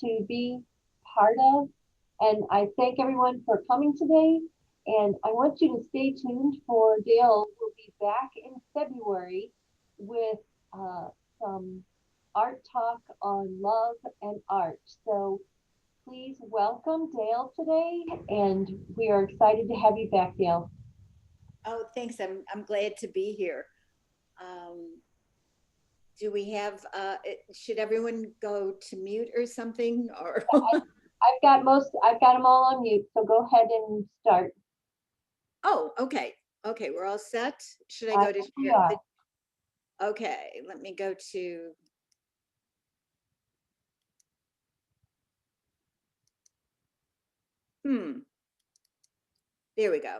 to be part of. And I thank everyone for coming today. And I want you to stay tuned for Dale will be back in February with some art talk on love and art. So please welcome Dale today. And we are excited to have you back, Dale. Oh, thanks. I'm glad to be here. Um, do we have should everyone go to mute or something or I've got them all on mute. So go ahead and start. Oh, okay. Okay, we're all set. Should I I go to think we share are. the Okay, let me go to hmm, there we go.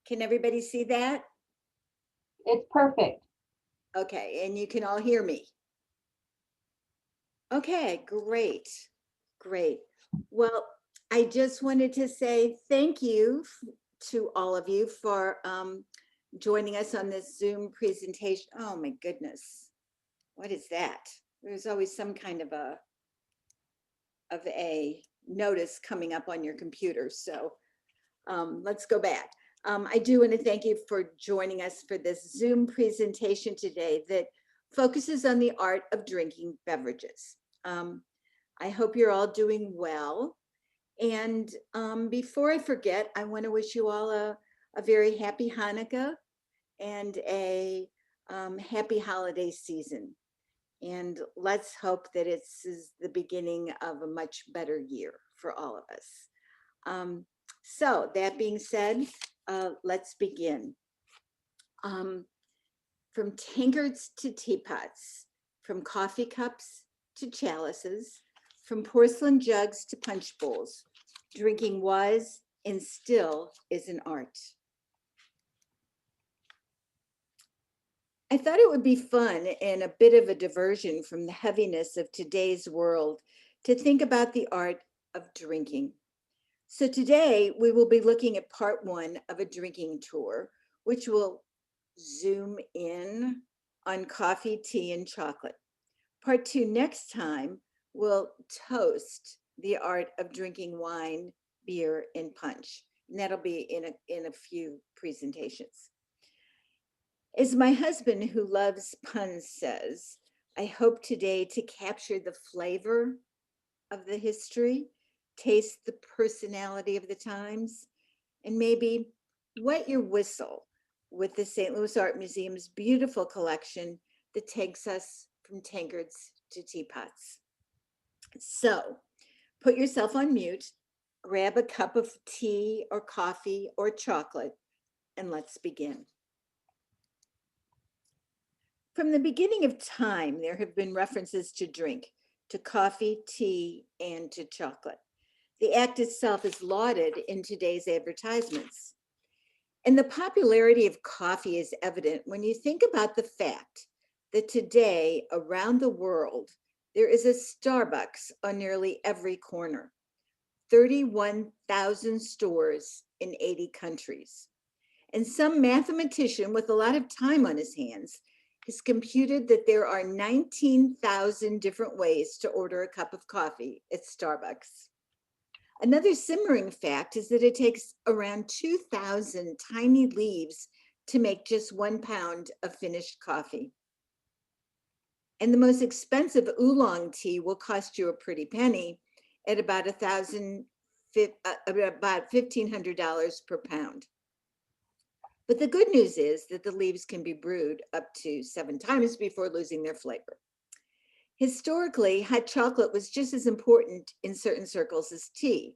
Can everybody see that? It's perfect. Okay, and you can all hear me. Okay, great. Great. Well, I just wanted to say thank you to all of you for joining us on this Zoom presentation. Oh my goodness. What is that? There's always some kind of a notice coming up on your computer. So let's go back. I do want to thank you for joining us for this Zoom presentation today that focuses on the art of drinking beverages. I hope you're all doing well. And before I forget, I want to wish you all a very happy Hanukkah and a happy holiday season. And let's hope that it's is the beginning of a much better year for all of us. Um, so that being said, let's begin. Um, from tankards to teapots, from coffee cups to chalices, from porcelain jugs to punch bowls, drinking was and still is an art. I thought it would be fun and a bit of a diversion from the heaviness of today's world to think about the art of drinking. So today we will be looking at part one of a drinking tour, which will zoom in on coffee, tea, and chocolate. Part two next time will toast the art of drinking wine, beer, and punch. And that'll be in a few presentations. As my husband, who loves puns, says, I hope today to capture the flavor of the history, taste the personality of the times, and maybe wet your whistle with the St. Louis Art Museum's beautiful collection that takes us from tankards to teapots. So put yourself on mute, grab a cup of tea or coffee or chocolate, and let's begin. From the beginning of time, there have been references to drink, to coffee, tea, and to chocolate. The act itself is lauded in today's advertisements. And the popularity of coffee is evident when you think about the fact that today, around the world, there is a Starbucks on nearly every corner, 31,000 stores in 80 countries. And some mathematician with a lot of time on his hands has computed that there are 19,000 different ways to order a cup of coffee at Starbucks. Another simmering fact is that it takes around 2,000 tiny leaves to make just 1 pound of finished coffee. And the most expensive oolong tea will cost you a pretty penny at about about $1,500 per pound. But the good news is that the leaves can be brewed up to 7 times before losing their flavor. Historically, hot chocolate was just as important in certain circles as tea.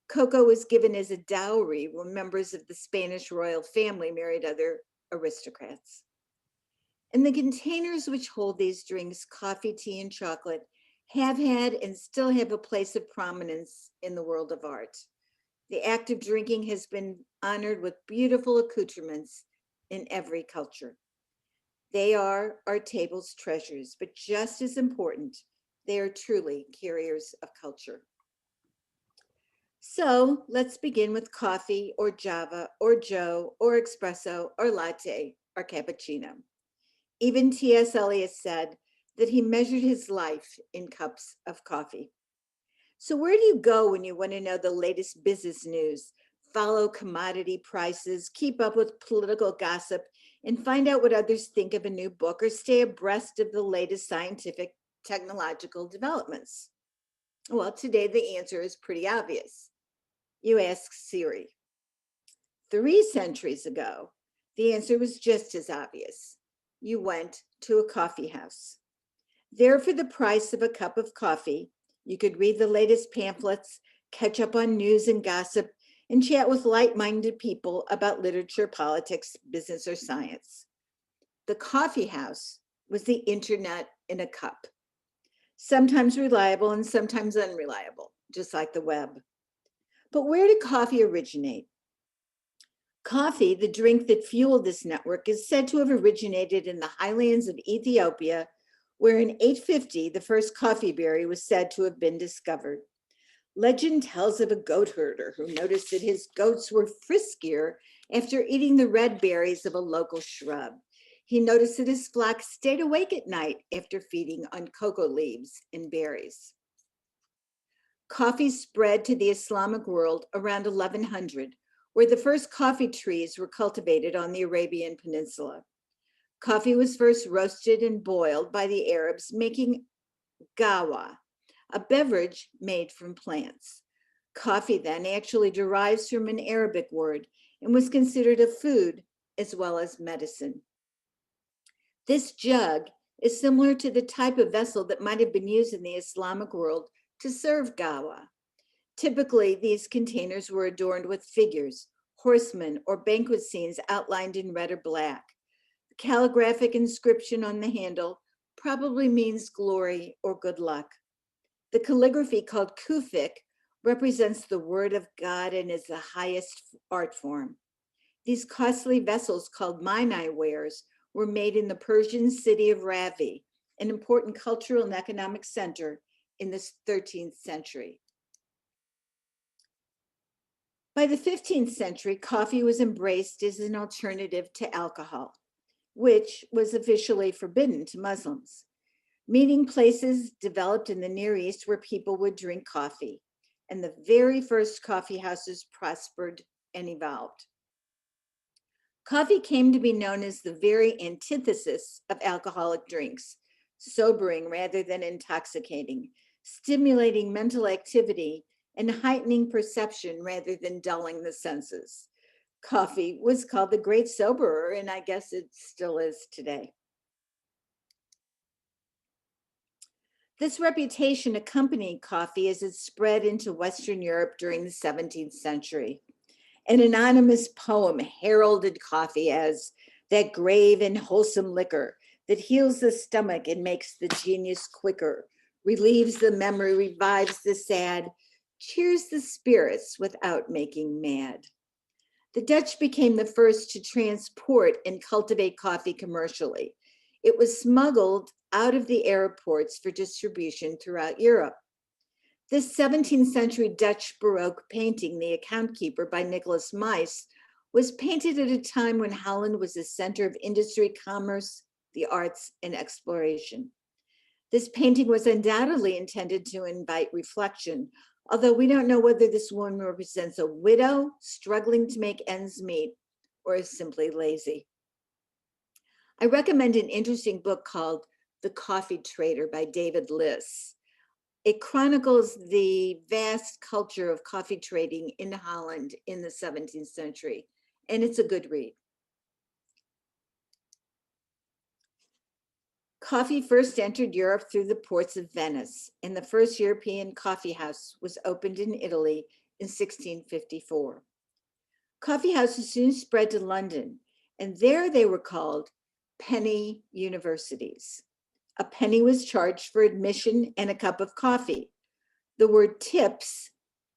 Cocoa was given as a dowry when members of the Spanish royal family married other aristocrats. And the containers which hold these drinks, coffee, tea, and chocolate, have had and still have a place of prominence in the world of art. The act of drinking has been honored with beautiful accoutrements in every culture. They are our table's treasures, but just as important, they are truly carriers of culture. So let's begin with coffee or Java or Joe or espresso or latte or cappuccino. Even T.S. Eliot said that he measured his life in cups of coffee. So, where do you go when you want to know the latest business news, follow commodity prices, keep up with political gossip, and find out what others think of a new book or stay abreast of the latest scientific technological developments? Well, today the answer is pretty obvious. You ask Siri. 3 centuries ago, the answer was just as obvious. You went to a coffee house. There, for the price of a cup of coffee, you could read the latest pamphlets, catch up on news and gossip, and chat with like minded people about literature, politics, business, or science. The coffee house was the internet in a cup, sometimes reliable and sometimes unreliable, just like the web. But where did coffee originate? Coffee, the drink that fueled this network, is said to have originated in the highlands of Ethiopia, where in 850 the first coffee berry was said to have been discovered. Legend tells of a goat herder who noticed that his goats were friskier after eating the red berries of a local shrub. He noticed that his flock stayed awake at night after feeding on cocoa leaves and berries. Coffee spread to the Islamic world around 1100, where the first coffee trees were cultivated on the Arabian Peninsula. Coffee was first roasted and boiled by the Arabs, making gawa, a beverage made from plants. Coffee then actually derives from an Arabic word and was considered a food as well as medicine. This jug is similar to the type of vessel that might have been used in the Islamic world to serve gawa. Typically, these containers were adorned with figures, horsemen, or banquet scenes outlined in red or black. The calligraphic inscription on the handle probably means glory or good luck. The calligraphy, called Kufic, represents the word of God and is the highest art form. These costly vessels, called Mainai wares, were made in the Persian city of Ravi, an important cultural and economic center in the 13th century. By the 15th century, coffee was embraced as an alternative to alcohol, which was officially forbidden to Muslims. Meeting places developed in the Near East where people would drink coffee, and the very first coffee houses prospered and evolved. Coffee came to be known as the very antithesis of alcoholic drinks, sobering rather than intoxicating, stimulating mental activity, and heightening perception rather than dulling the senses. Coffee was called the great soberer, and I guess it still is today. This reputation accompanied coffee as it spread into Western Europe during the 17th century. An anonymous poem heralded coffee as that grave and wholesome liquor that heals the stomach and makes the genius quicker, relieves the memory, revives the sad, cheers the spirits without making mad. The Dutch became the first to transport and cultivate coffee commercially. It was smuggled out of the Arab ports for distribution throughout Europe. This 17th century Dutch Baroque painting, The Account Keeper by Nicholas Mies, was painted at a time when Holland was a center of industry, commerce, the arts, and exploration. This painting was undoubtedly intended to invite reflection, although we don't know whether this woman represents a widow struggling to make ends meet or is simply lazy. I recommend an interesting book called The Coffee Trader by David Liss. It chronicles the vast culture of coffee trading in Holland in the 17th century, and it's a good read. Coffee first entered Europe through the ports of Venice, and the first European coffee house was opened in Italy in 1654. Coffee houses soon spread to London, and there they were called penny universities. A penny was charged for admission and a cup of coffee. The word tips,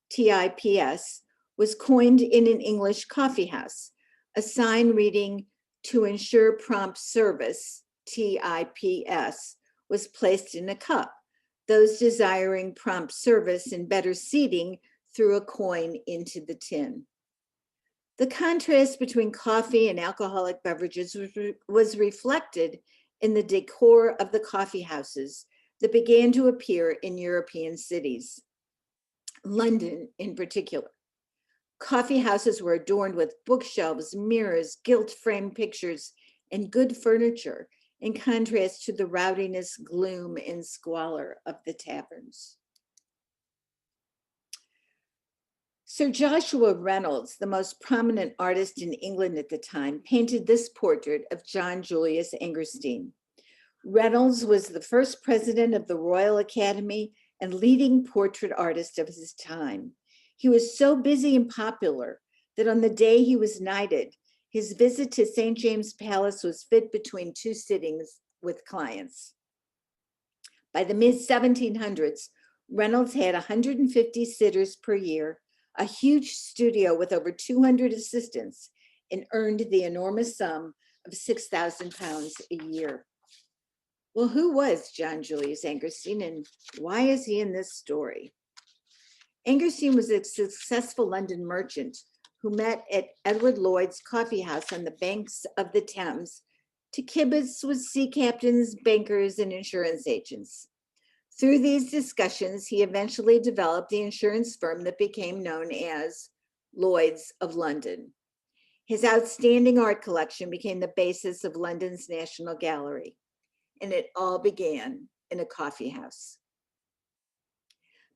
TIPS, was coined in an English coffee house. A sign reading "to ensure prompt service," TIPS, was placed in a cup. Those desiring prompt service and better seating threw a coin into the tin. The contrast between coffee and alcoholic beverages was reflected in the decor of the coffee houses that began to appear in European cities. London in particular. Coffee houses were adorned with bookshelves, mirrors, gilt framed pictures, and good furniture, in contrast to the rowdiness, gloom, and squalor of the taverns. Sir Joshua Reynolds, the most prominent artist in England at the time, painted this portrait of John Julius Angerstein. Reynolds was the first president of the Royal Academy and leading portrait artist of his time. He was so busy and popular that on the day he was knighted, his visit to St. James Palace was fit between two sittings with clients. By the mid-1700s, Reynolds had 150 sitters per year, a huge studio with over 200 assistants, and earned the enormous sum of £6,000 a year. Well, who was John Julius Angerstein, and why is he in this story? Angerstein was a successful London merchant who met at Edward Lloyd's coffee house on the banks of the Thames to kibitz with sea captains, bankers, and insurance agents. Through these discussions, he eventually developed the insurance firm that became known as Lloyd's of London. His outstanding art collection became the basis of London's National Gallery, and it all began in a coffee house.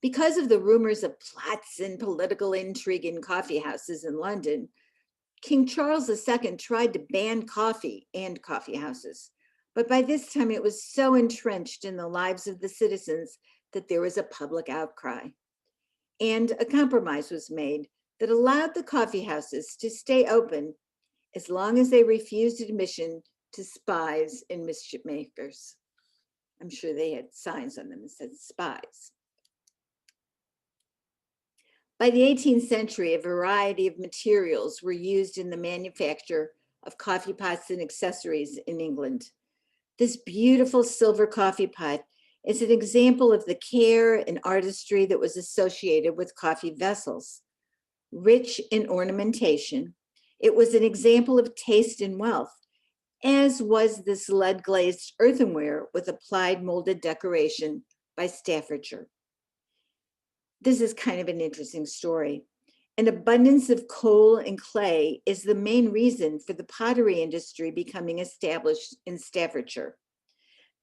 Because of the rumors of plots and political intrigue in coffee houses in London, King Charles II tried to ban coffee and coffee houses. But by this time, it was so entrenched in the lives of the citizens that there was a public outcry. And a compromise was made that allowed the coffee houses to stay open as long as they refused admission to spies and mischief makers. I'm sure they had signs on them that said spies. By the 18th century, a variety of materials were used in the manufacture of coffee pots and accessories in England. This beautiful silver coffee pot is an example of the care and artistry that was associated with coffee vessels. Rich in ornamentation, it was an example of taste and wealth, as was this lead-glazed earthenware with applied molded decoration by Staffordshire. This is kind of an interesting story. An abundance of coal and clay is the main reason for the pottery industry becoming established in Staffordshire.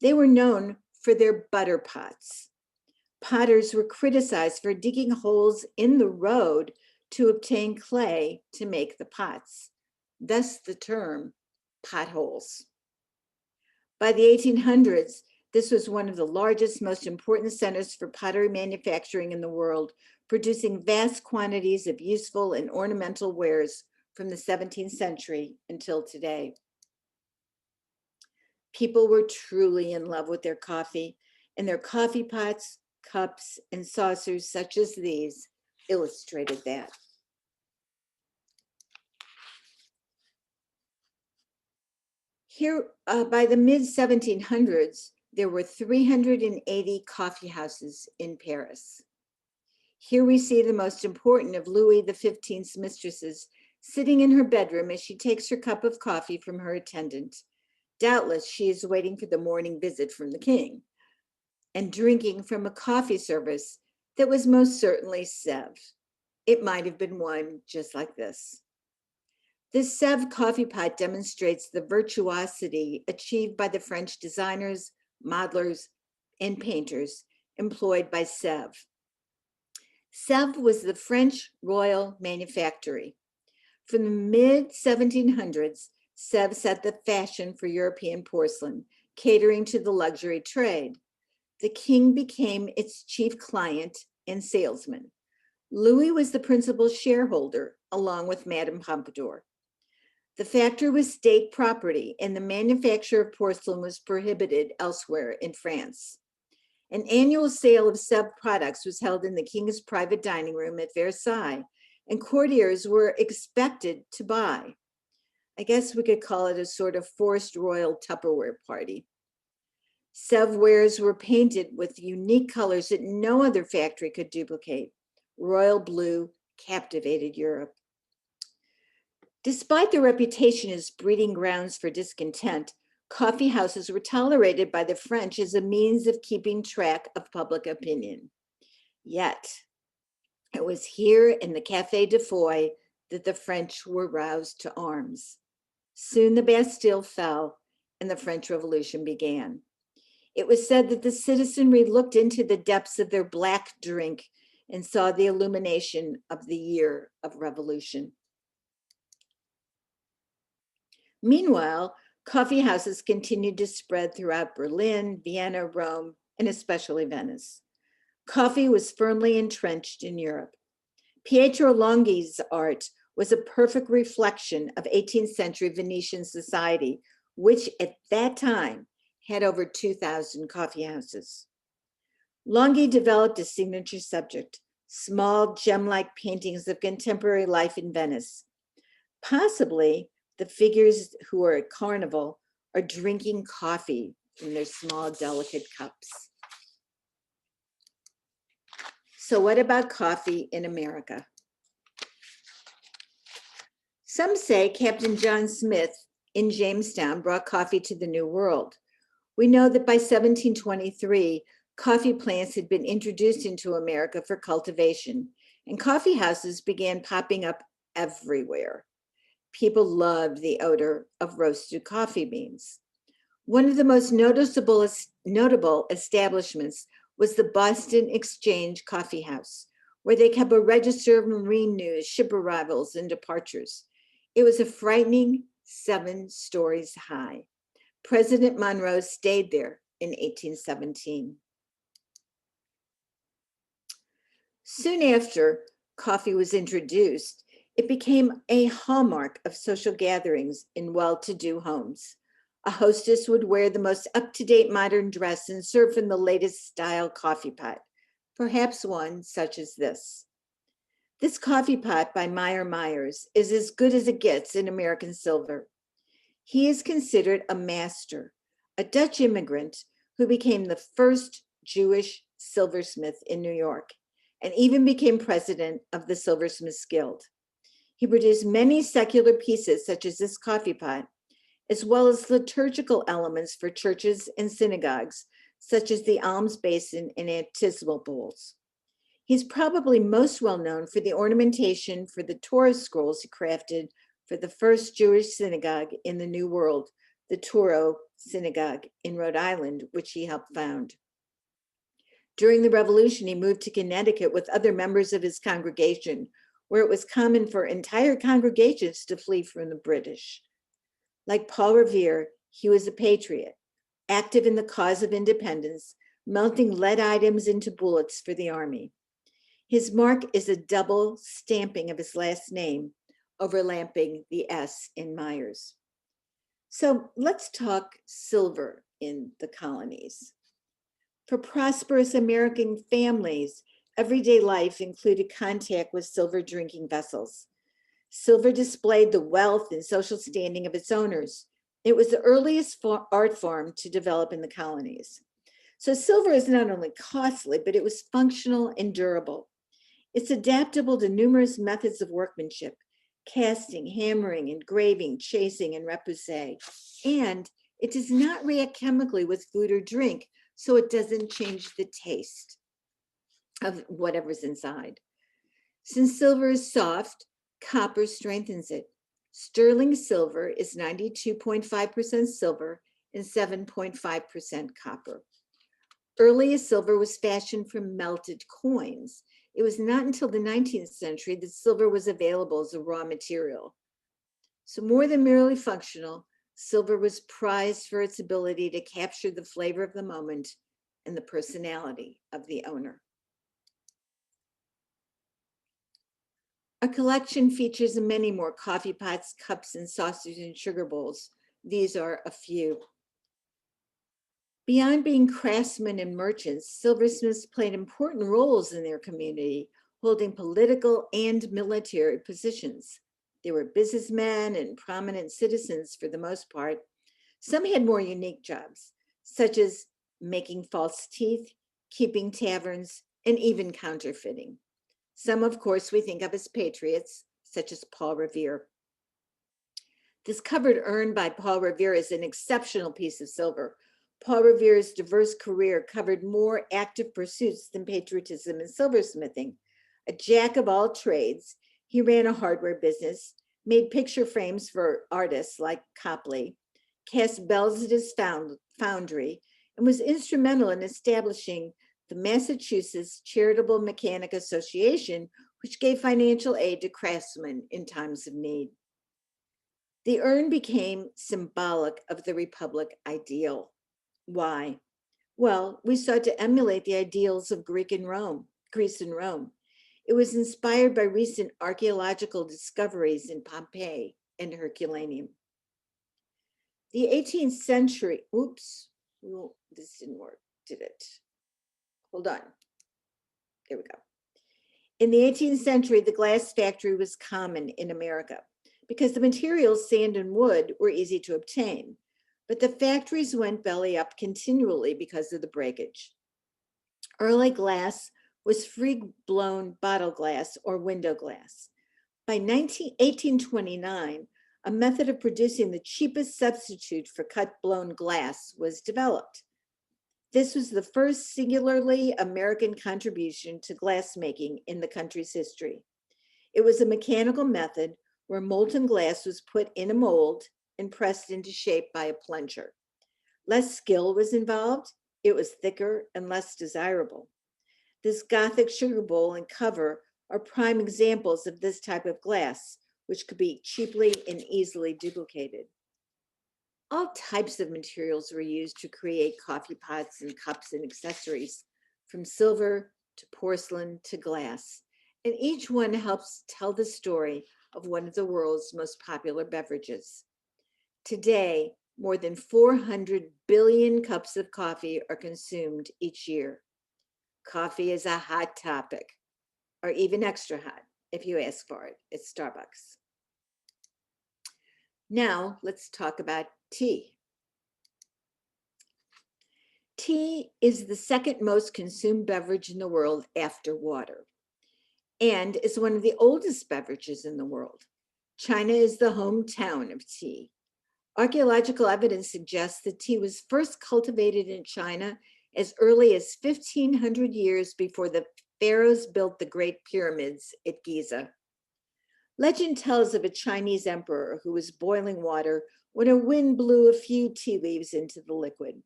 They were known for their butter pots. Potters were criticized for digging holes in the road to obtain clay to make the pots, thus the term potholes. By the 1800s, this was one of the largest, most important centers for pottery manufacturing in the world, producing vast quantities of useful and ornamental wares from the 17th century until today. People were truly in love with their coffee, and their coffee pots, cups, and saucers such as these illustrated that. Here, by the mid-1700s, there were 380 coffee houses in Paris. Here we see the most important of Louis XV's mistresses sitting in her bedroom as she takes her cup of coffee from her attendant. Doubtless, she is waiting for the morning visit from the king and drinking from a coffee service that was most certainly Sèvres. It might have been one just like this. This Sèvres coffee pot demonstrates the virtuosity achieved by the French designers, modelers, and painters employed by Sèvres. Sèvres was the French royal manufactory. From the mid-1700s, Sèvres set the fashion for European porcelain, catering to the luxury trade. The king became its chief client and salesman. Louis was the principal shareholder, along with Madame Pompadour. The factory was state property, and the manufacture of porcelain was prohibited elsewhere in France. An annual sale of Sèvres products was held in the king's private dining room at Versailles, and courtiers were expected to buy. I guess we could call it a sort of forced royal Tupperware party. Sèvres wares were painted with unique colors that no other factory could duplicate. Royal blue captivated Europe. Despite their reputation as breeding grounds for discontent, coffee houses were tolerated by the French as a means of keeping track of public opinion. Yet, It was here in the Café de Foy that the French were roused to arms. Soon the Bastille fell and the French Revolution began. It was said that the citizenry looked into the depths of their black drink and saw the illumination of the year of revolution. Meanwhile, coffee houses continued to spread throughout Berlin, Vienna, Rome, and especially Venice. Coffee was firmly entrenched in Europe. Pietro Longhi's art was a perfect reflection of 18th century Venetian society, which at that time had over 2,000 coffee houses. Longhi developed a signature subject, small gem-like paintings of contemporary life in Venice. Possibly the figures who are at carnival are drinking coffee in their small, delicate cups. So what about coffee in America? Some say Captain John Smith in Jamestown brought coffee to the New World. We know that by 1723, coffee plants had been introduced into America for cultivation, and coffee houses began popping up everywhere. People loved the odor of roasted coffee beans. One of the most notable establishments was the Boston Exchange Coffee House, where they kept a register of marine news, ship arrivals, and departures. It was a frightening 7 stories high. President Monroe stayed there in 1817. Soon after coffee was introduced, it became a hallmark of social gatherings in well-to-do homes. A hostess would wear the most up-to-date modern dress and serve from the latest style coffee pot, perhaps one such as this. This coffee pot by Meyer Myers is as good as it gets in American silver. He is considered a master, a Dutch immigrant who became the first Jewish silversmith in New York and even became president of the Silversmiths Guild. He produced many secular pieces such as this coffee pot, as well as liturgical elements for churches and synagogues, such as the alms basin and baptismal bowls. He's probably most well known for the ornamentation for the Torah scrolls he crafted for the first Jewish synagogue in the New World, the Touro Synagogue in Rhode Island, which he helped found. During the Revolution, he moved to Connecticut with other members of his congregation, where it was common for entire congregations to flee from the British. Like Paul Revere, he was a patriot, active in the cause of independence, melting lead items into bullets for the army. His mark is a double stamping of his last name, overlapping the S in Myers. So let's talk silver in the colonies. For prosperous American families, everyday life included contact with silver drinking vessels. Silver displayed the wealth and social standing of its owners. It was the earliest art form to develop in the colonies. So silver is not only costly, but it was functional and durable. It's adaptable to numerous methods of workmanship: casting, hammering, engraving, chasing, and repoussé. And it does not react chemically with food or drink, so it doesn't change the taste of whatever's inside. Since silver is soft, copper strengthens it. Sterling silver is 92.5% silver and 7.5% copper. Earliest silver was fashioned from melted coins. It was not until the 19th century that silver was available as a raw material. So more than merely functional, silver was prized for its ability to capture the flavor of the moment and the personality of the owner. Our collection features many more coffee pots, cups, and saucers and sugar bowls. These are a few. Beyond being craftsmen and merchants, silversmiths played important roles in their community, holding political and military positions. They were businessmen and prominent citizens for the most part. Some had more unique jobs, such as making false teeth, keeping taverns, and even counterfeiting. Some, of course, we think of as patriots, such as Paul Revere. This covered urn by Paul Revere is an exceptional piece of silver. Paul Revere's diverse career covered more active pursuits than patriotism and silversmithing. A jack of all trades, he ran a hardware business, made picture frames for artists like Copley, cast bells at his foundry, and was instrumental in establishing the Massachusetts Charitable Mechanic Association, which gave financial aid to craftsmen in times of need. The urn became symbolic of the Republic ideal. Why? Well, we sought to emulate the ideals of Greece and Rome. It was inspired by recent archaeological discoveries in Pompeii and Herculaneum. The 18th century, oops, well, this didn't work, did it? Hold on. There we go. In the 18th century, the glass factory was common in America because the materials, sand and wood, were easy to obtain. But the factories went belly up continually because of the breakage. Early glass was free-blown bottle glass or window glass. By 1829, a method of producing the cheapest substitute for cut-blown glass was developed. This was the first singularly American contribution to glassmaking in the country's history. It was a mechanical method where molten glass was put in a mold and pressed into shape by a plunger. Less skill was involved, it was thicker and less desirable. This Gothic sugar bowl and cover are prime examples of this type of glass, which could be cheaply and easily duplicated. All types of materials were used to create coffee pots and cups and accessories, from silver to porcelain to glass, and each one helps tell the story of one of the world's most popular beverages. Today, more than 400 billion cups of coffee are consumed each year. Coffee is a hot topic, or even extra hot if you ask for it at Starbucks. Now, let's talk about tea. Tea is the second most consumed beverage in the world after water, and is one of the oldest beverages in the world. China is the hometown of tea. Archaeological evidence suggests that tea was first cultivated in China as early as 1,500 years before the pharaohs built the Great Pyramids at Giza. Legend tells of a Chinese emperor who was boiling water when a wind blew a few tea leaves into the liquid.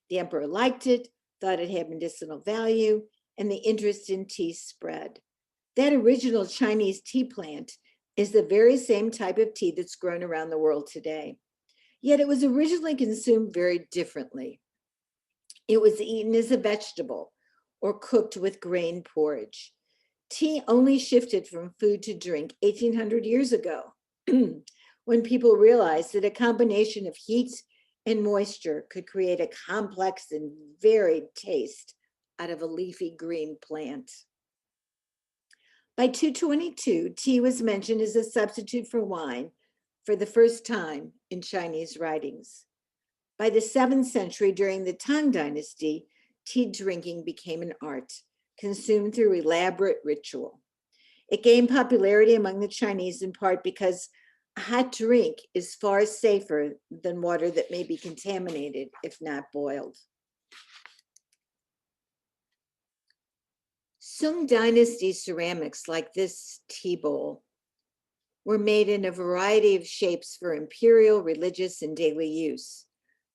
The emperor liked it, thought it had medicinal value, and the interest in tea spread. That original Chinese tea plant is the very same type of tea that's grown around the world today. Yet it was originally consumed very differently. It was eaten as a vegetable or cooked with grain porridge. Tea only shifted from food to drink 1,800 years ago, when people realized that a combination of heat and moisture could create a complex and varied taste out of a leafy green plant. By 222, tea was mentioned as a substitute for wine for the first time in Chinese writings. By the 7th century, during the Tang Dynasty, tea drinking became an art, consumed through elaborate ritual. It gained popularity among the Chinese in part because a hot drink is far safer than water that may be contaminated if not boiled. Sung Dynasty ceramics like this tea bowl were made in a variety of shapes for imperial, religious, and daily use.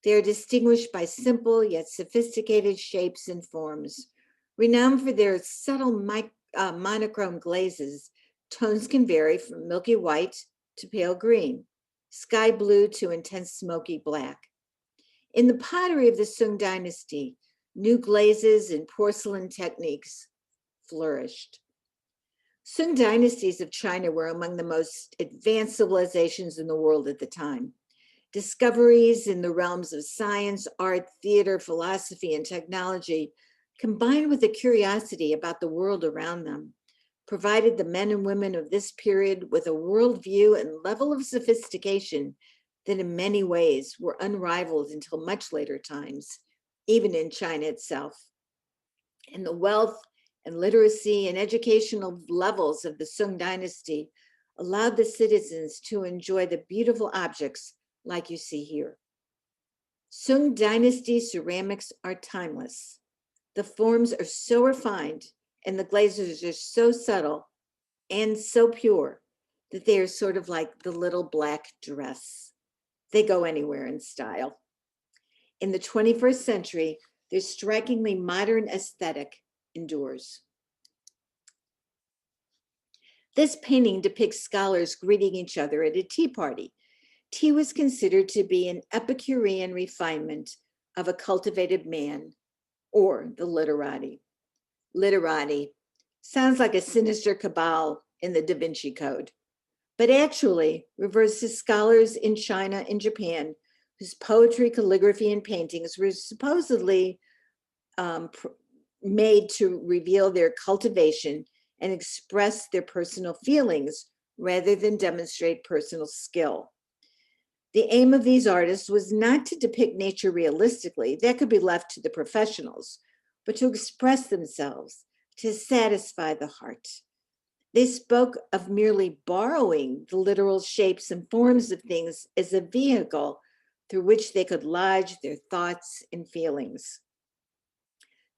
They are distinguished by simple yet sophisticated shapes and forms. Renowned for their subtle monochrome glazes, tones can vary from milky white to pale green, sky blue to intense smoky black. In the pottery of the Sung Dynasty, new glazes and porcelain techniques flourished. Sung dynasties of China were among the most advanced civilizations in the world at the time. Discoveries in the realms of science, art, theater, philosophy, and technology, combined with a curiosity about the world around them, provided the men and women of this period with a worldview and level of sophistication that in many ways were unrivaled until much later times, even in China itself. And the wealth and literacy and educational levels of the Sung dynasty allowed the citizens to enjoy the beautiful objects like you see here. Sung dynasty ceramics are timeless. The forms are so refined And the glazes are so subtle and so pure that they are sort of like the little black dress. They go anywhere in style. In the 21st century, their strikingly modern aesthetic endures. This painting depicts scholars greeting each other at a tea party. Tea was considered to be an Epicurean refinement of a cultivated man, or the literati. Literati sounds like a sinister cabal in the Da Vinci Code, but actually refers to scholars in China and Japan whose poetry, calligraphy, and paintings were supposedly um, made to reveal their cultivation and express their personal feelings rather than demonstrate personal skill. The aim of these artists was not to depict nature realistically, that could be left to the professionals, but to express themselves, to satisfy the heart. They spoke of merely borrowing the literal shapes and forms of things as a vehicle through which they could lodge their thoughts and feelings.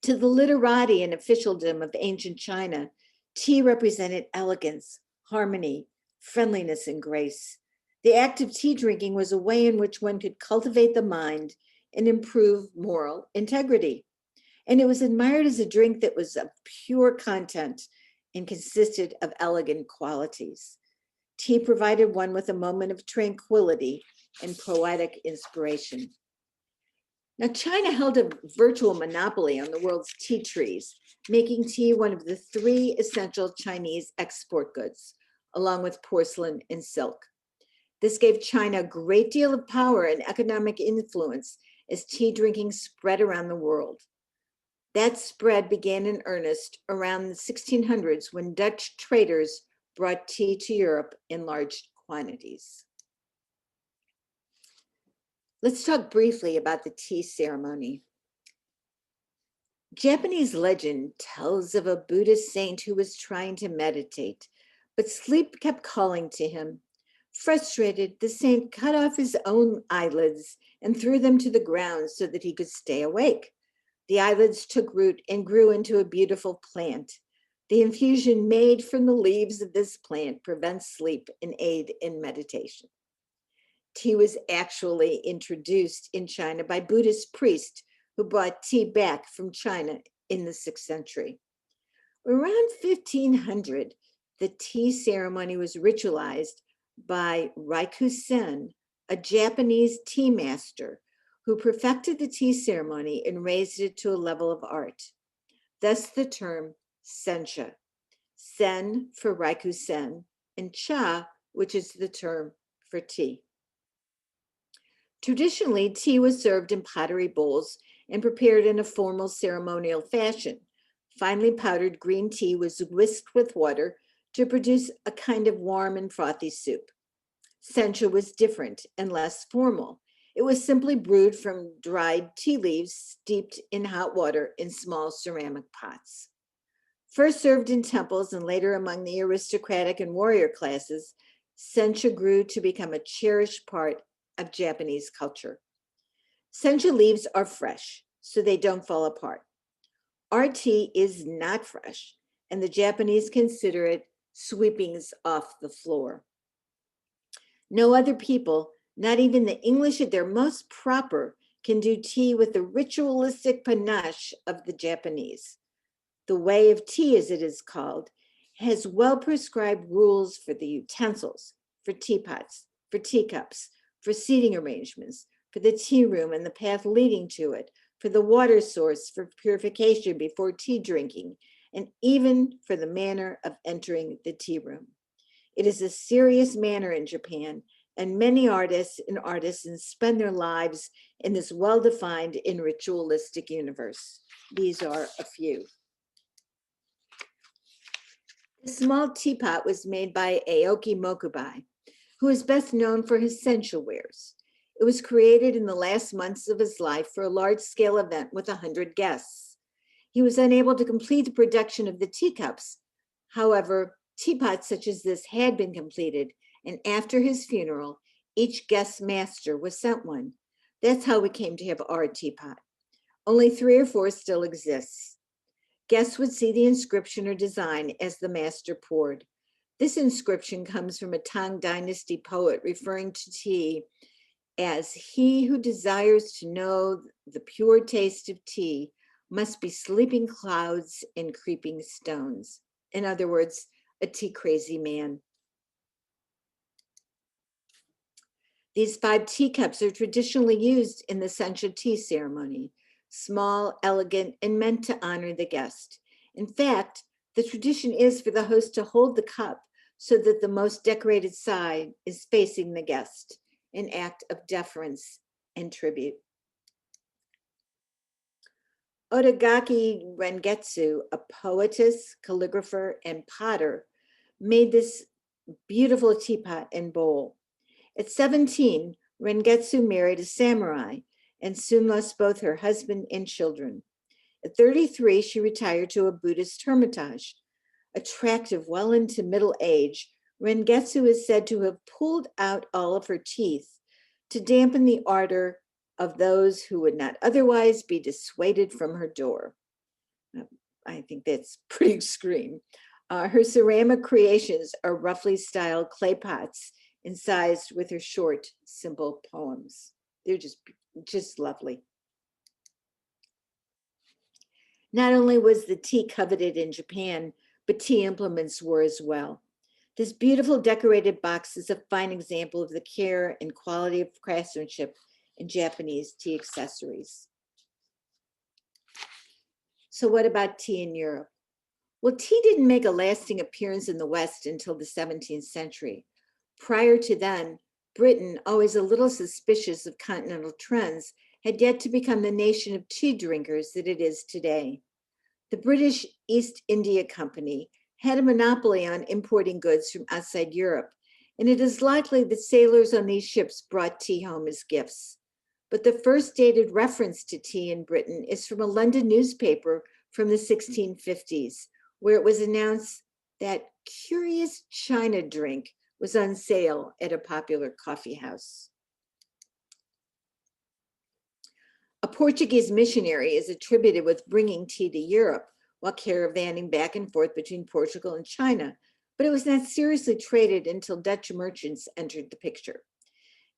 To the literati and officialdom of ancient China, tea represented elegance, harmony, friendliness, and grace. The act of tea drinking was a way in which one could cultivate the mind and improve moral integrity. And it was admired as a drink that was of pure content and consisted of elegant qualities. Tea provided one with a moment of tranquility and poetic inspiration. Now, China held a virtual monopoly on the world's tea trees, making tea one of the three essential Chinese export goods, along with porcelain and silk. This gave China a great deal of power and economic influence as tea drinking spread around the world. That spread began in earnest around the 1600s when Dutch traders brought tea to Europe in large quantities. Let's talk briefly about the tea ceremony. Japanese legend tells of a Buddhist saint who was trying to meditate, but sleep kept calling to him. Frustrated, the saint cut off his own eyelids and threw them to the ground so that he could stay awake. The eyelids took root and grew into a beautiful plant. The infusion made from the leaves of this plant prevents sleep and aid in meditation. Tea was actually introduced in China by Buddhist priests who brought tea back from China in the 6th century. Around 1500, the tea ceremony was ritualized by Raikusen, a Japanese tea master who perfected the tea ceremony and raised it to a level of art. Thus the term sencha, sen for Raikusen, and cha, which is the term for tea. Traditionally, tea was served in pottery bowls and prepared in a formal ceremonial fashion. Finely powdered green tea was whisked with water to produce a kind of warm and frothy soup. Sencha was different and less formal. It was simply brewed from dried tea leaves steeped in hot water in small ceramic pots. First served in temples and later among the aristocratic and warrior classes, sencha grew to become a cherished part of Japanese culture. Sencha leaves are fresh, so they don't fall apart. Our tea is not fresh, and the Japanese consider it sweepings off the floor. No other people, not even the English at their most proper, can do tea with the ritualistic panache of the Japanese. The way of tea, as it is called, has well prescribed rules for the utensils, for teapots, for teacups, for seating arrangements, for the tea room and the path leading to it, for the water source for purification before tea drinking, and even for the manner of entering the tea room. It is a serious manner in Japan, and many artists and artisans spend their lives in this well-defined and ritualistic universe. These are a few. The small teapot was made by Aoki Mokubai, who is best known for his sensual wares. It was created in the last months of his life for a large-scale event with 100 guests. He was unable to complete the production of the teacups. However, teapots such as this had been completed, and after his funeral, each guest master was sent one. That's how we came to have our teapot. Only 3 or 4 still exists. Guests would see the inscription or design as the master poured. This inscription comes from a Tang Dynasty poet referring to tea as he who desires to know the pure taste of tea must be sleeping clouds and creeping stones. In other words, a tea crazy man. These 5 teacups are traditionally used in the sencha tea ceremony, small, elegant, and meant to honor the guest. In fact, the tradition is for the host to hold the cup so that the most decorated side is facing the guest, an act of deference and tribute. Otagaki Rengetsu, a poetess, calligrapher, and potter, made this beautiful teapot and bowl. At 17, Rengetsu married a samurai and soon lost both her husband and children. At 33, she retired to a Buddhist hermitage. Attractive well into middle age, Rengetsu is said to have pulled out all of her teeth to dampen the ardor of those who would not otherwise be dissuaded from her door. I think that's pretty extreme. Her ceramic creations are roughly styled clay pots incised with her short, simple poems. They're just lovely. Not only was the tea coveted in Japan, but tea implements were as well. This beautiful decorated box is a fine example of the care and quality of craftsmanship in Japanese tea accessories. So what about tea in Europe? Well, tea didn't make a lasting appearance in the West until the 17th century. Prior to then, Britain, always a little suspicious of continental trends, had yet to become the nation of tea drinkers that it is today. The British East India Company had a monopoly on importing goods from outside Europe, and it is likely that sailors on these ships brought tea home as gifts. But the first dated reference to tea in Britain is from a London newspaper from the 1650s, where it was announced that curious China drink was on sale at a popular coffee house. A Portuguese missionary is attributed with bringing tea to Europe while caravanning back and forth between Portugal and China, but it was not seriously traded until Dutch merchants entered the picture.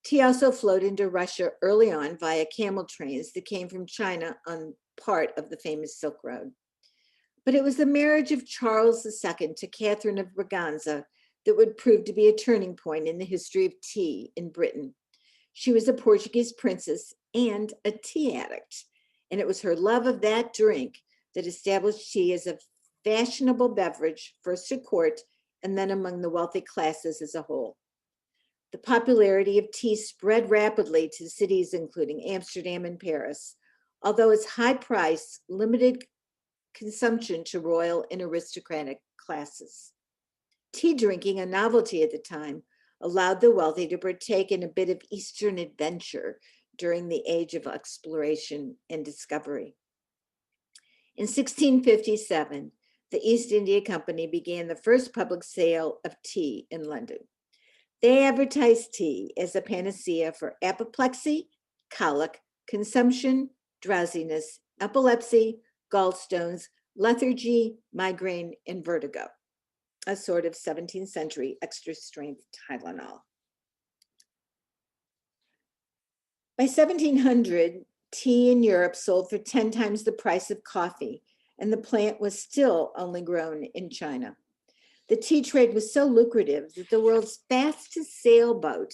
Tea also flowed into Russia early on via camel trains that came from China on part of the famous Silk Road. But it was the marriage of Charles II to Catherine of Braganza that would prove to be a turning point in the history of tea in Britain. She was a Portuguese princess and a tea addict, and it was her love of that drink that established tea as a fashionable beverage, first at court and then among the wealthy classes as a whole. The popularity of tea spread rapidly to cities including Amsterdam and Paris, although its high price limited consumption to royal and aristocratic classes. Tea drinking, a novelty at the time, allowed the wealthy to partake in a bit of Eastern adventure during the age of exploration and discovery. In 1657, the East India Company began the first public sale of tea in London. They advertised tea as a panacea for apoplexy, colic, consumption, drowsiness, epilepsy, gallstones, lethargy, migraine, and vertigo, a sort of 17th century extra strength Tylenol. By 1700, tea in Europe sold for 10 times the price of coffee, and the plant was still only grown in China. The tea trade was so lucrative that the world's fastest sailboat,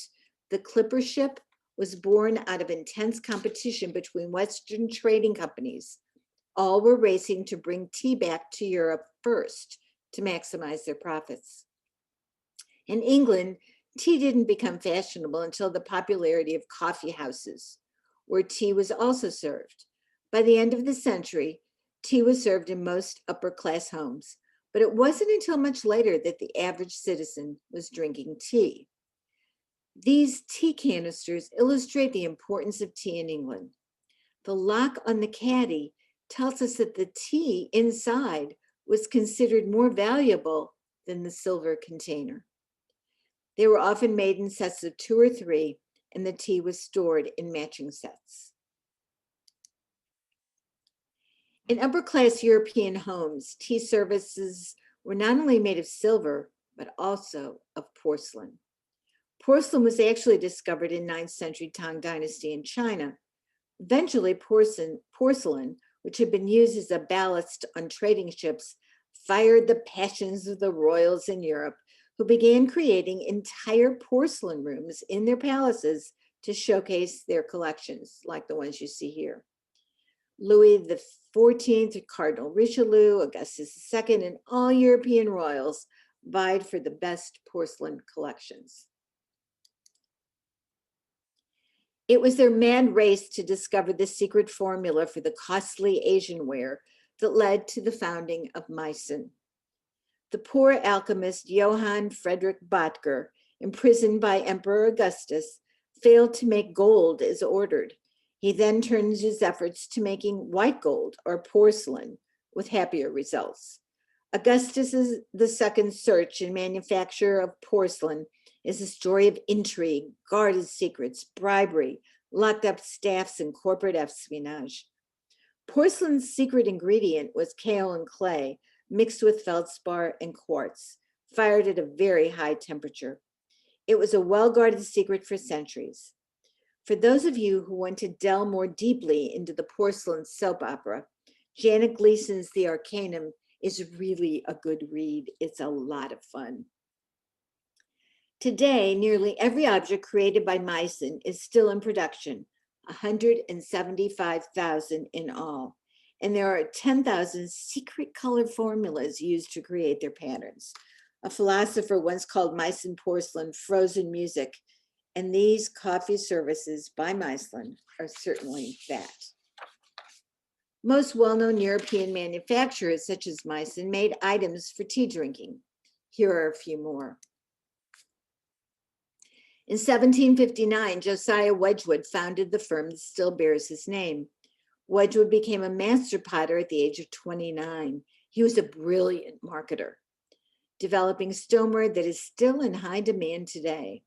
the Clipper ship, was born out of intense competition between Western trading companies. All were racing to bring tea back to Europe first to maximize their profits. In England, tea didn't become fashionable until the popularity of coffee houses, where tea was also served. By the end of the century, tea was served in most upper class homes, but it wasn't until much later that the average citizen was drinking tea. These tea canisters illustrate the importance of tea in England. The lock on the caddy tells us that the tea inside was considered more valuable than the silver container. They were often made in sets of 2 or 3, and the tea was stored in matching sets. In upper-class European homes, tea services were not only made of silver, but also of porcelain. Porcelain was actually discovered in 9th century Tang Dynasty in China. Eventually, porcelain, which had been used as a ballast on trading ships, fired the passions of the royals in Europe, who began creating entire porcelain rooms in their palaces to showcase their collections, like the ones you see here. Louis XIV, Cardinal Richelieu, Augustus II, and all European royals vied for the best porcelain collections. It was their mad race to discover the secret formula for the costly Asian ware that led to the founding of Meissen. The poor alchemist Johann Friedrich Böttger, imprisoned by Emperor Augustus, failed to make gold as ordered. He then turned his efforts to making white gold or porcelain with happier results. Augustus II's search and manufacture of porcelain is a story of intrigue, guarded secrets, bribery, locked up staffs, and corporate espionage. Porcelain's secret ingredient was kaolin and clay mixed with feldspar and quartz, fired at a very high temperature. It was a well-guarded secret for centuries. For those of you who want to delve more deeply into the porcelain soap opera, Janet Gleason's The Arcanum is really a good read. It's a lot of fun. Today, nearly every object created by Meissen is still in production, 175,000 in all. And there are 10,000 secret color formulas used to create their patterns. A philosopher once called Meissen porcelain frozen music, and these coffee services by Meissen are certainly that. Most well-known European manufacturers, such as Meissen, made items for tea drinking. Here are a few more. In 1759, Josiah Wedgwood founded the firm that still bears his name. Wedgwood became a master potter at the age of 29. He was a brilliant marketer, developing stoneware that is still in high demand today.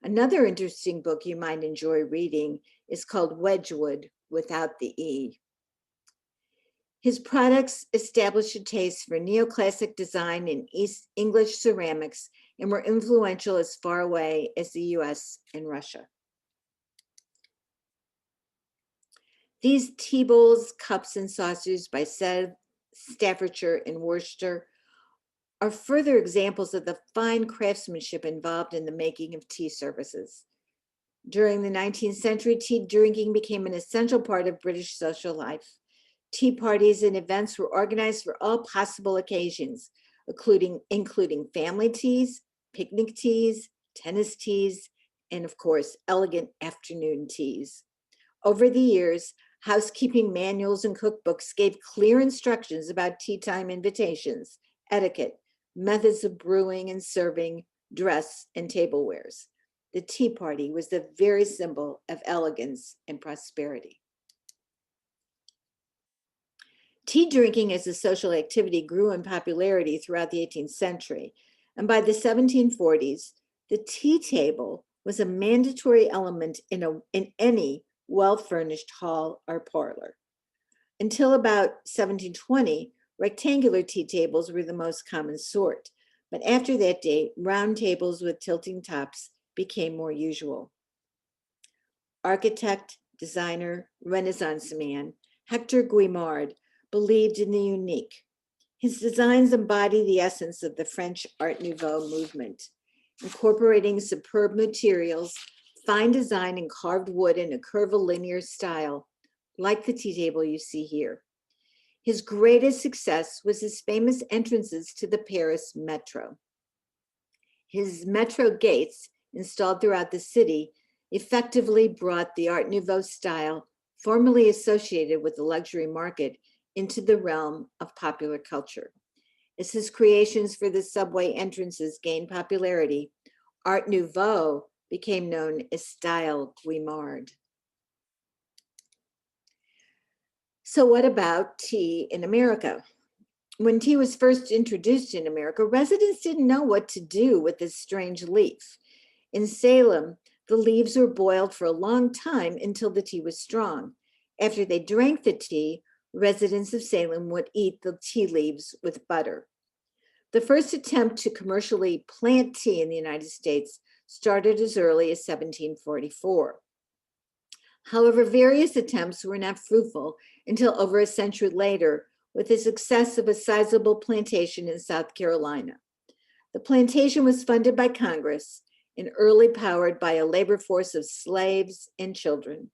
Another interesting book you might enjoy reading is called Wedgwood without the E. His products established a taste for neoclassic design in East English ceramics and were influential as far away as the US and Russia. These tea bowls, cups, and saucers by Staffordshire and Worcester are further examples of the fine craftsmanship involved in the making of tea services. During the 19th century, tea drinking became an essential part of British social life. Tea parties and events were organized for all possible occasions, including family teas, picnic teas, tennis teas, and of course, elegant afternoon teas. Over the years, housekeeping manuals and cookbooks gave clear instructions about tea time invitations, etiquette, methods of brewing and serving, dress, and tablewares. The tea party was the very symbol of elegance and prosperity. Tea drinking as a social activity grew in popularity throughout the 18th century, and by the 1740s, the tea table was a mandatory element in any well-furnished hall or parlor. Until about 1720, rectangular tea tables were the most common sort, but after that date, round tables with tilting tops became more usual. Architect, designer, Renaissance man, Hector Guimard believed in the unique. His designs embody the essence of the French Art Nouveau movement, incorporating superb materials, fine design, and carved wood in a curvilinear style, like the tea table you see here. His greatest success was his famous entrances to the Paris metro. His metro gates, installed throughout the city, effectively brought the Art Nouveau style, formerly associated with the luxury market, into the realm of popular culture. As his creations for the subway entrances gained popularity, Art Nouveau became known as Style Guimard. So what about tea in America? When tea was first introduced in America, residents didn't know what to do with this strange leaf. In Salem, the leaves were boiled for a long time until the tea was strong. After they drank the tea, residents of Salem would eat the tea leaves with butter. The first attempt to commercially plant tea in the United States started as early as 1744. However, various attempts were not fruitful until over a century later, with the success of a sizable plantation in South Carolina. The plantation was funded by Congress and early powered by a labor force of slaves and children.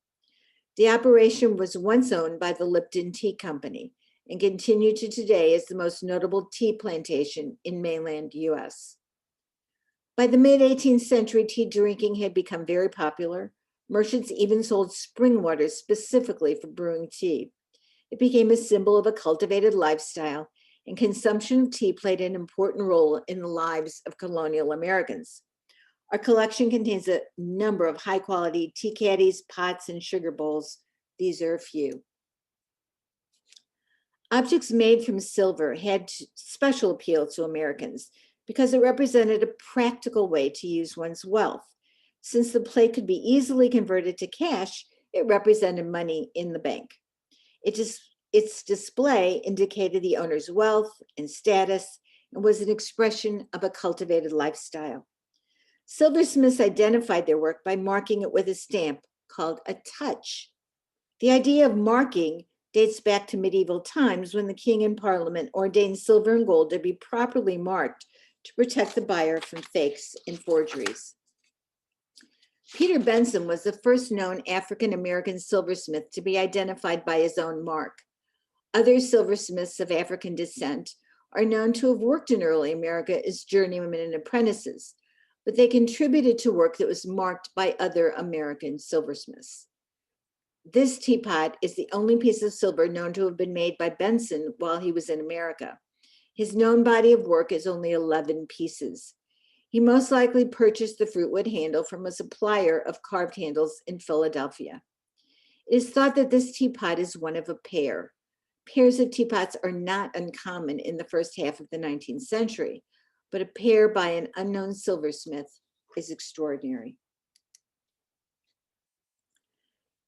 The operation was once owned by the Lipton Tea Company and continued to today as the most notable tea plantation in mainland US. By the mid 18th century, tea drinking had become very popular. Merchants even sold spring water specifically for brewing tea. It became a symbol of a cultivated lifestyle, and consumption of tea played an important role in the lives of colonial Americans. Our collection contains a number of high quality tea caddies, pots, and sugar bowls. These are a few. Objects made from silver had special appeal to Americans because it represented a practical way to use one's wealth. Since the plate could be easily converted to cash, it represented money in the bank. Its display indicated the owner's wealth and status and was an expression of a cultivated lifestyle. Silversmiths identified their work by marking it with a stamp called a touch. The idea of marking dates back to medieval times when the king and parliament ordained silver and gold to be properly marked to protect the buyer from fakes and forgeries. Peter Benson was the first known African American silversmith to be identified by his own mark. Other silversmiths of African descent are known to have worked in early America as journeymen and apprentices, but they contributed to work that was marked by other American silversmiths. This teapot is the only piece of silver known to have been made by Benson while he was in America. His known body of work is only 11 pieces. He most likely purchased the fruitwood handle from a supplier of carved handles in Philadelphia. It is thought that this teapot is one of a pair. Pairs of teapots are not uncommon in the first half of the 19th century, but a pair by an unknown silversmith is extraordinary.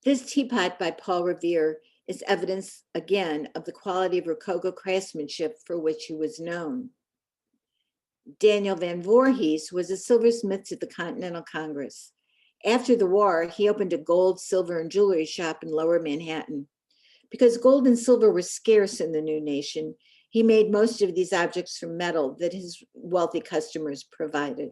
This teapot by Paul Revere is evidence again of the quality of Rococo craftsmanship for which he was known. Daniel Van Voorhees was a silversmith at the Continental Congress. After the war, he opened a gold, silver, and jewelry shop in Lower Manhattan. Because gold and silver were scarce in the new nation, he made most of these objects from metal that his wealthy customers provided.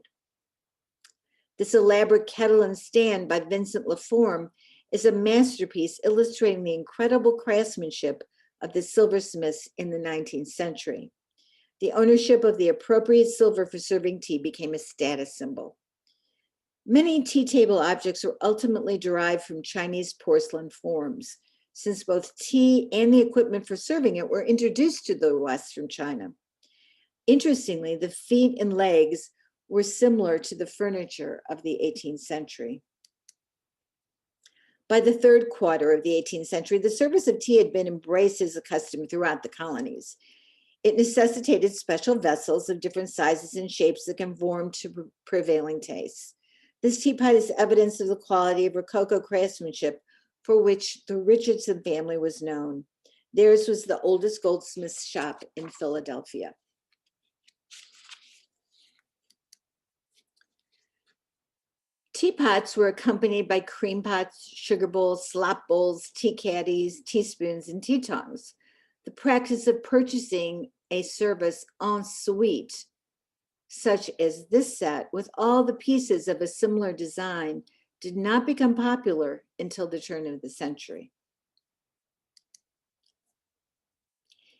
This elaborate kettle and stand by Vincent Laforme is a masterpiece illustrating the incredible craftsmanship of the silversmiths in the 19th century. The ownership of the appropriate silver for serving tea became a status symbol. Many tea table objects were ultimately derived from Chinese porcelain forms, since both tea and the equipment for serving it were introduced to the West from China. Interestingly, the feet and legs were similar to the furniture of the 18th century. By the third quarter of the 18th century, the service of tea had been embraced as a custom throughout the colonies. It necessitated special vessels of different sizes and shapes that conformed to prevailing tastes. This teapot is evidence of the quality of Rococo craftsmanship for which the Richardson family was known. Theirs was the oldest goldsmith's shop in Philadelphia. Teapots were accompanied by cream pots, sugar bowls, slop bowls, tea caddies, teaspoons, and tea tongs. The practice of purchasing a service en suite, such as this set with all the pieces of a similar design, did not become popular until the turn of the century.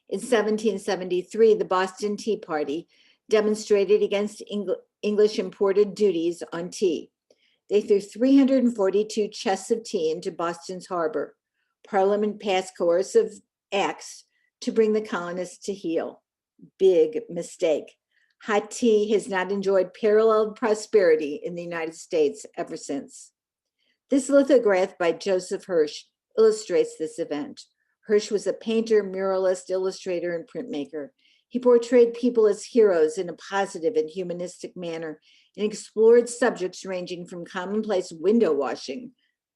In 1773, the Boston Tea Party demonstrated against English imported duties on tea. They threw 342 chests of tea into Boston's harbor. Parliament passed coercive acts to bring the colonists to heel. Big mistake. Hot tea has not enjoyed paralleled prosperity in the United States ever since. This lithograph by Joseph Hirsch illustrates this event. Hirsch was a painter, muralist, illustrator, and printmaker. He portrayed people as heroes in a positive and humanistic manner and explored subjects ranging from commonplace window washing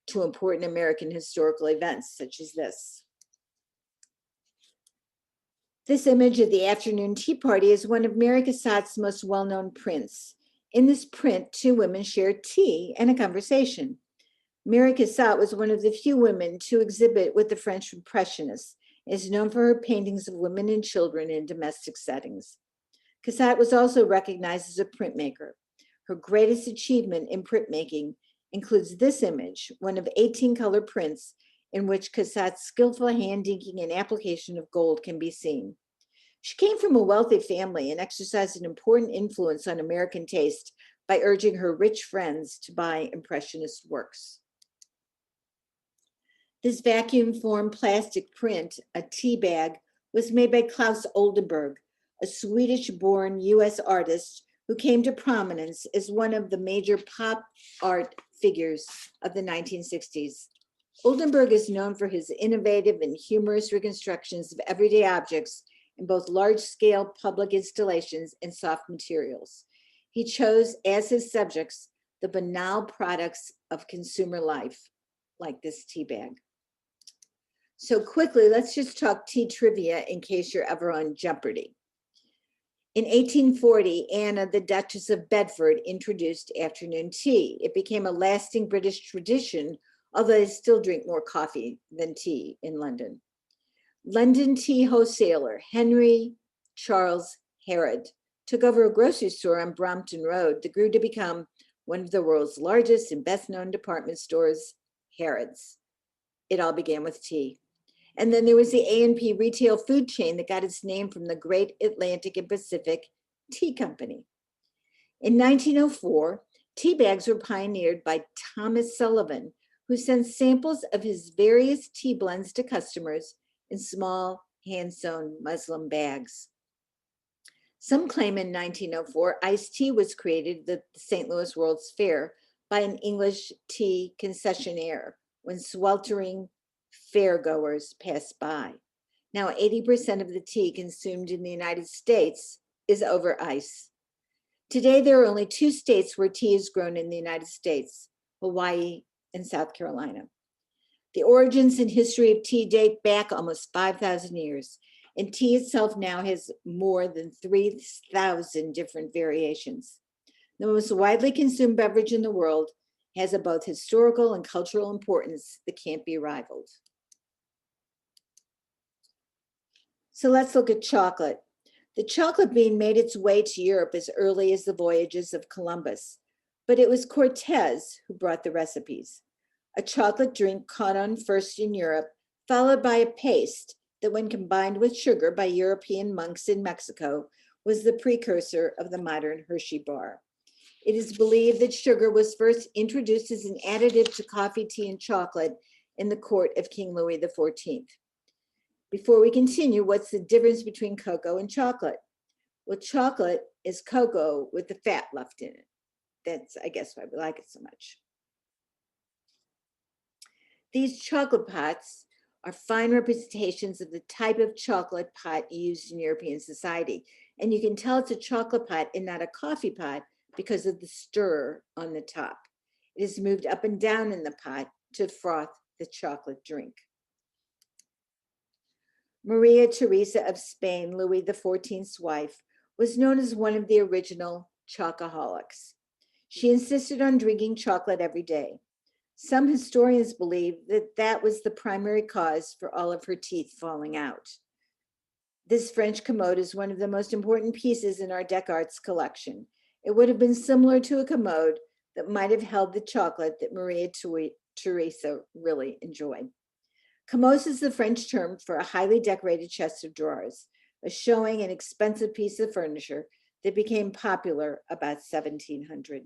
to important American historical events such as this. This image of the afternoon tea party is one of Mary Cassatt's most well-known prints. In this print, two women share tea and a conversation. Mary Cassatt was one of the few women to exhibit with the French Impressionists and is known for her paintings of women and children in domestic settings. Cassatt was also recognized as a printmaker. Her greatest achievement in printmaking includes this image, one of 18 color prints in which Cassatt's skillful hand inking and application of gold can be seen. She came from a wealthy family and exercised an important influence on American taste by urging her rich friends to buy Impressionist works. This vacuum formed plastic print, a tea bag, was made by Claes Oldenburg, a Swedish-born US artist who came to prominence as one of the major pop art figures of the 1960s. Oldenburg is known for his innovative and humorous reconstructions of everyday objects in both large-scale public installations and soft materials. He chose as his subjects the banal products of consumer life, like this tea bag. So quickly, let's just talk tea trivia in case you're ever on Jeopardy! In 1840, Anna, the Duchess of Bedford, introduced afternoon tea. It became a lasting British tradition, although they still drink more coffee than tea in London. London tea wholesaler Henry Charles Harrod took over a grocery store on Brompton Road that grew to become one of the world's largest and best-known department stores, Harrod's. It all began with tea. And then there was the A&P retail food chain that got its name from the Great Atlantic and Pacific Tea Company. In 1904, tea bags were pioneered by Thomas Sullivan, who sent samples of his various tea blends to customers in small, hand-sewn muslin bags. Some claim in 1904, iced tea was created at the St. Louis World's Fair by an English tea concessionaire when sweltering fairgoers passed by. Now, 80% of the tea consumed in the United States is over ice. Today, there are only 2 states where tea is grown in the United States, Hawaii and South Carolina. The origins and history of tea date back almost 5,000 years, and tea itself now has more than 3,000 different variations. The most widely consumed beverage in the world has a both historical and cultural importance that can't be rivaled. So let's look at chocolate. The chocolate bean made its way to Europe as early as the voyages of Columbus, but it was Cortez who brought the recipes. A chocolate drink caught on first in Europe, followed by a paste that when combined with sugar by European monks in Mexico was the precursor of the modern Hershey bar. It is believed that sugar was first introduced as an additive to coffee, tea, and chocolate in the court of King Louis XIV. Before we continue, what's the difference between cocoa and chocolate? Well, chocolate is cocoa with the fat left in it. That's, I guess, why we like it so much. These chocolate pots are fine representations of the type of chocolate pot used in European society. And you can tell it's a chocolate pot and not a coffee pot because of the stir on the top. It is moved up and down in the pot to froth the chocolate drink. Maria Theresa of Spain, Louis XIV's wife, was known as one of the original chocoholics. She insisted on drinking chocolate every day. Some historians believe that that was the primary cause for all of her teeth falling out. This French commode is one of the most important pieces in our Descartes collection. It would have been similar to a commode that might have held the chocolate that Maria Theresa really enjoyed. Commodes is the French term for a highly decorated chest of drawers, a showing and expensive piece of furniture that became popular about 1700.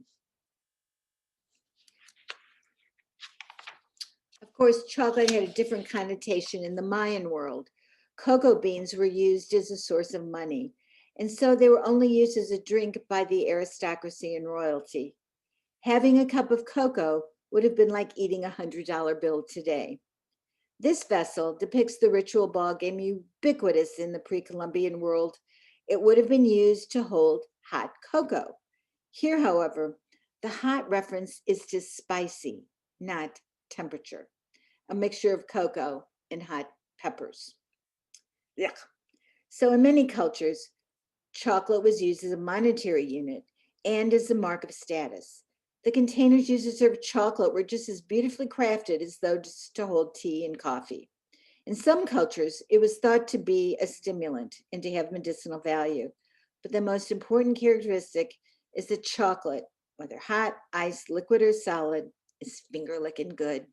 Of course, chocolate had a different connotation in the Mayan world. Cocoa beans were used as a source of money, and so they were only used as a drink by the aristocracy and royalty. Having a cup of cocoa would have been like eating a $100 bill today. This vessel depicts the ritual ball game ubiquitous in the pre-Columbian world. It would have been used to hold hot cocoa. Here, however, the hot reference is to spicy, not temperature, a mixture of cocoa and hot peppers. Yuck. So in many cultures, chocolate was used as a monetary unit and as a mark of status. The containers used to serve chocolate were just as beautifully crafted as though just to hold tea and coffee. In some cultures, it was thought to be a stimulant and to have medicinal value. But the most important characteristic is that chocolate, whether hot, iced, liquid, or solid, is finger licking good.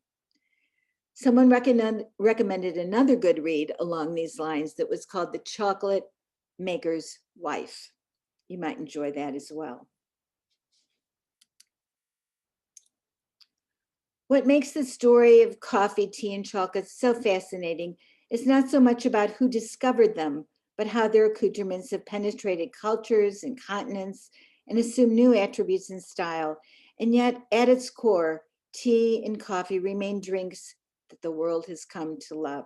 Someone recommended another good read along these lines that was called The Chocolate Maker's Wife. You might enjoy that as well. What makes the story of coffee, tea, and chocolate so fascinating is not so much about who discovered them, but how their accoutrements have penetrated cultures and continents and assumed new attributes and style. And yet, at its core, tea and coffee remain drinks that the world has come to love.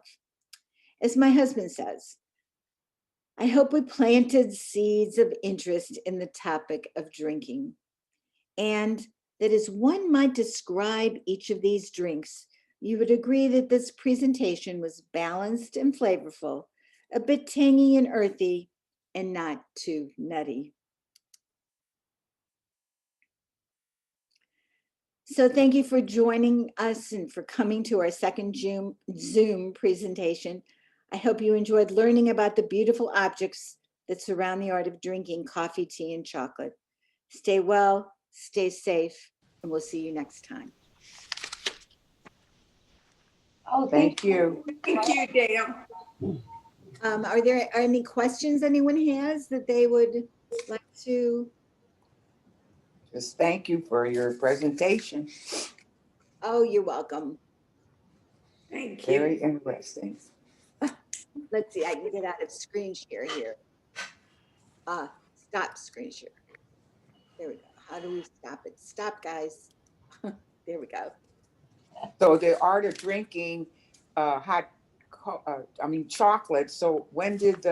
As my husband says, I hope we planted seeds of interest in the topic of drinking, and that as one might describe each of these drinks, you would agree that this presentation was balanced and flavorful, a bit tangy and earthy, and not too nutty. So thank you for joining us and for coming to our second Zoom presentation. I hope you enjoyed learning about the beautiful objects that surround the art of drinking coffee, tea, and chocolate. Stay well, stay safe, and we'll see you next time. Oh, Thank you. Thank you, Dale. Are there any questions anyone has that they would like to? Just thank you for your presentation. Oh, you're welcome. Thank Very you. interesting. Let's see, I can get out of screen share here. Stop screen share. There we go. How do we stop it? Stop, guys. There we go. So the art of drinking chocolate. So when did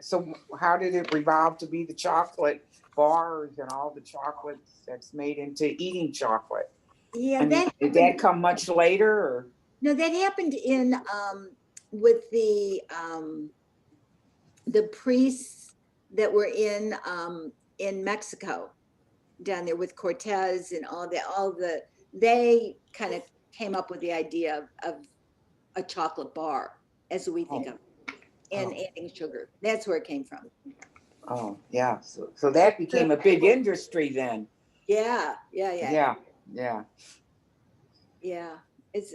so how did it revolve to be the chocolate bars and all the chocolates that's made into eating chocolate? Yeah, I mean, did that come much later or? No, that happened in with the priests that were in Mexico down there with Cortez and they kind of came up with the idea of a chocolate bar as we think of it, and adding sugar. That's where it came from. Oh, yeah. So that became a big industry then. Yeah. Yeah. It's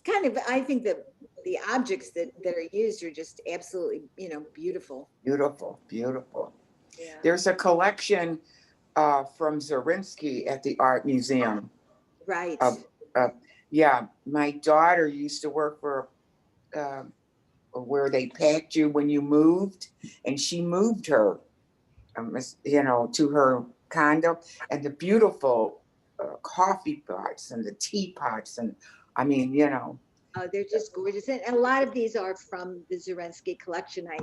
kind of, I think that the objects that are used are just absolutely, beautiful. Beautiful. Yeah. There's a collection from Zarinsky at the Art Museum. Right. Yeah, my daughter used to work for uh, where they packed you when you moved, and she moved her, to her condo, and the beautiful coffee pots and the teapots, and I mean, They're just gorgeous, and a lot of these are from the Zarinsky collection. I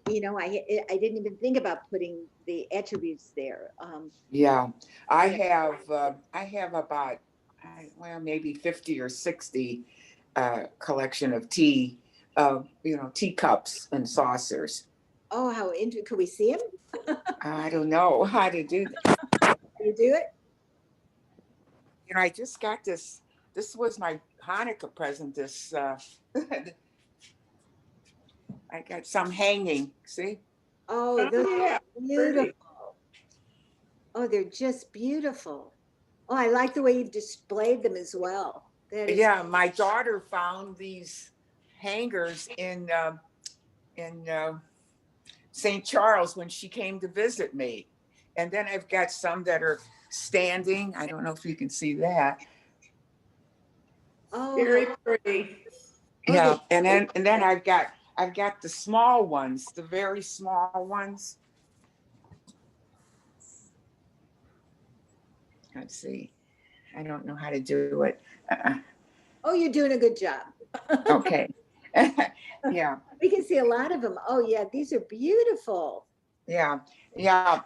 didn't even think about putting the attributes there. yeah, I have about maybe 50 or 60 collection of teacups and saucers. Oh, how interesting! Could we see them? I don't know how to do that. You do it? I just got this. This was my Hanukkah present. This I got some hanging. See? Oh, those Yeah, are beautiful. pretty. Oh, they're just beautiful. Oh, I like the way you've displayed them as well. That is, Yeah, my daughter found these hangers in St. Charles when she came to visit me, and then I've got some that are standing. I don't know if you can see that. oh, Very pretty. Yeah, and then I've got the small ones, the very small ones. Let's see. I don't know how to do it. oh, you're doing a good job. Okay. Yeah, We can see a lot of them. Oh, yeah, these are beautiful. yeah, yeah.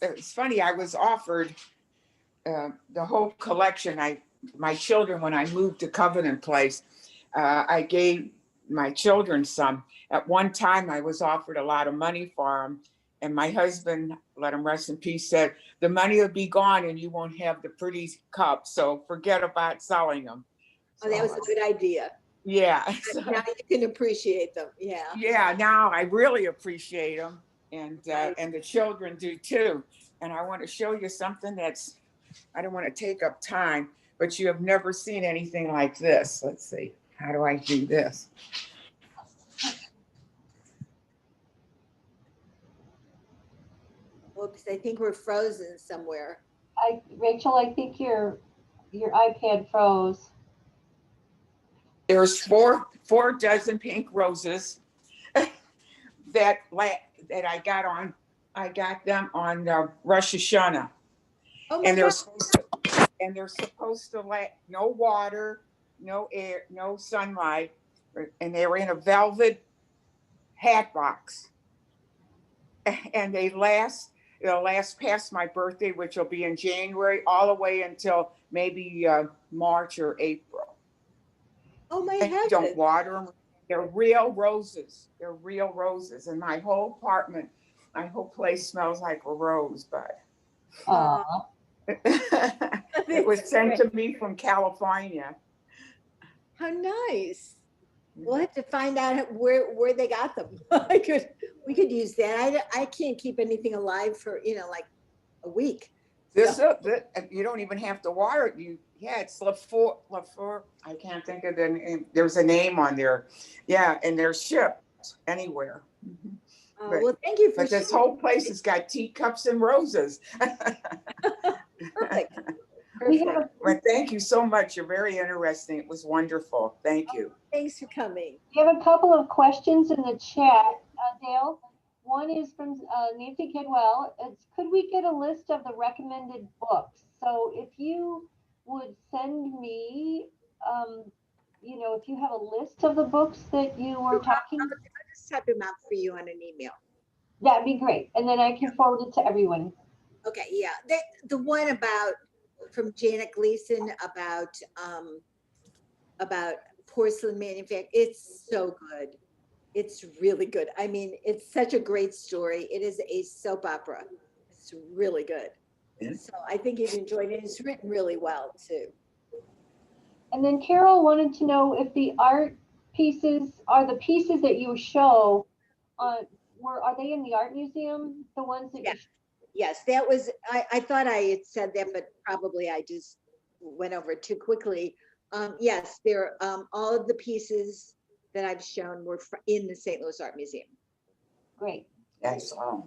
It's funny. I was offered the whole collection. My children, when I moved to Covenant Place, I gave my children's some. At one time, I was offered a lot of money for them, and my husband, let him rest in peace, said the money will be gone and you won't have the pretty cups, so forget about selling them. Oh, that was a good idea. Yeah. Now you can appreciate them. Yeah. Yeah, now I really appreciate them, and Right. and the children do too. And I want to show you something that's, I don't want to take up time, but you have never seen anything like this. Let's see, how do I do this? Whoops, I think we're frozen somewhere. Rachel, I think your iPad froze. There's four dozen pink roses that I got on. I got them on Rosh Hashanah, Oh my and God. they're supposed to let no water, no air, no sunlight, and they were in a velvet hat box, and they'll last past my birthday, which will be in January, all the way until maybe March or April. Oh my And you heavens. don't water them. They're real roses. They're real roses. And my whole apartment, my whole place smells like a rosebud. Aw. It was sent to me from California. How nice. We'll have to find out where they got them. We could use that. I can't keep anything alive for, like a week. This you don't even have to water it. It's Lafleur. I can't think of the name. There's a name on there. Yeah, and they're shipped anywhere. Oh, well, thank you for But this sharing. whole place has got teacups and roses. Perfect. We Perfect. have, Well, thank you so much. You're very interesting. It was wonderful. Thank you. Thanks for coming. we have a couple of questions in the chat, Dale. One is from Nancy Kidwell. It's, could we get a list of the recommended books? So if you would send me, if you have a list of the books that you were talking, I'll just type them out for you on an email. that'd be great. And then I can forward it to everyone. Okay, yeah. The one from Janet Gleason about porcelain manufacturing, it's so good. It's really good. I mean, it's such a great story. It is a soap opera. It's really good. Yeah. So I think you'd enjoy it. It's written really well too. And then Carol wanted to know if the art pieces are the pieces that you show are they in the art museum? The ones that Yeah. you Yes, that was, I thought I had said that, but probably I just went over it too quickly. Yes, all of the pieces that I've shown were in the St. Louis Art Museum. Great. Excellent.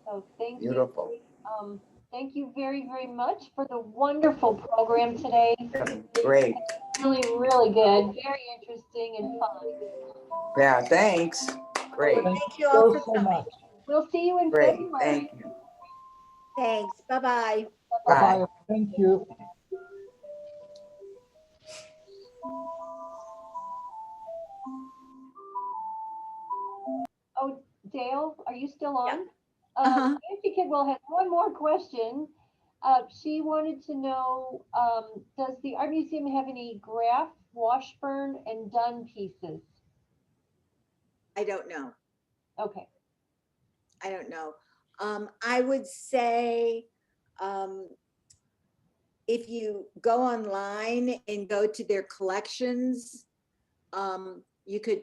So thank Beautiful. you. Thank you very, very much for the wonderful program today. Great. Really, really good. Very interesting and fun. Yeah, thanks. Great. Thank you all for so coming. much. We'll see you in Great. February. Thank you. Thanks. Bye-bye. Bye. Bye-bye. Thank you. Oh, Dale, are you still on? Yeah. Uh-huh. Nancy Kidwell has one more question. She wanted to know, does the art museum have any Graff, Washburn, and Dunn pieces? I don't know. Okay. I don't know. I would say if you go online and go to their collections, you could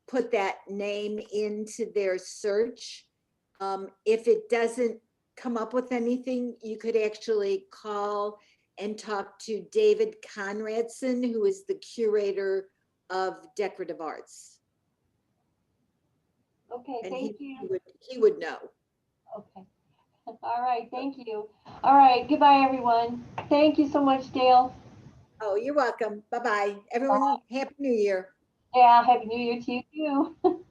put that name into their search. If it doesn't come up with anything, you could actually call and talk to David Conradson, who is the curator of decorative arts. Okay, And thank you. he would know. Okay. All right, thank you. All right, goodbye, everyone. Thank you so much, Dale. Oh, you're welcome. Bye-bye. Everyone, Happy New Year. Yeah, Happy New Year to you too.